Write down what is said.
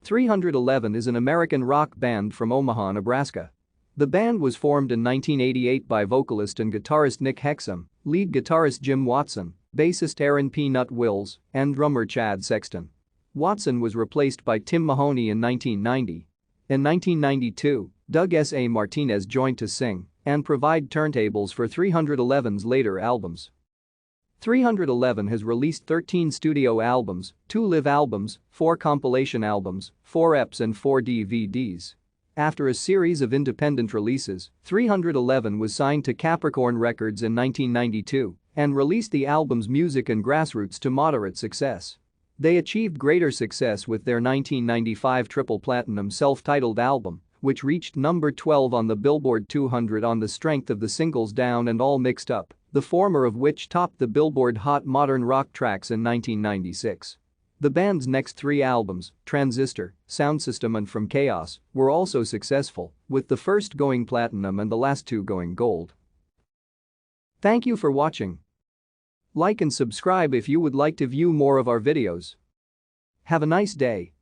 311 is an American rock band from Omaha, Nebraska. The band was formed in 1988 by vocalist and guitarist Nick Hexum, lead guitarist Jim Watson, bassist Aaron "Peanut" Wills, and drummer Chad Sexton. Watson was replaced by Tim Mahoney in 1990. In 1992, Doug S.A. Martinez joined to sing and provide turntables for 311's later albums. 311 has released 13 studio albums, 2 live albums, 4 compilation albums, 4 EPs and 4 DVDs. After a series of independent releases, 311 was signed to Capricorn Records in 1992 and released the albums Music and Grassroots to moderate success. They achieved greater success with their 1995 triple platinum self-titled album, which reached number 12 on the Billboard 200 on the strength of the singles Down and All Mixed Up, the former of which topped the Billboard Hot Modern Rock Tracks in 1996. The band's next 3 albums, Transistor, Sound System and From Chaos, were also successful, with the first going platinum and the last 2 going gold. Thank you for watching. Like and subscribe if you would like to view more of our videos. Have a nice day.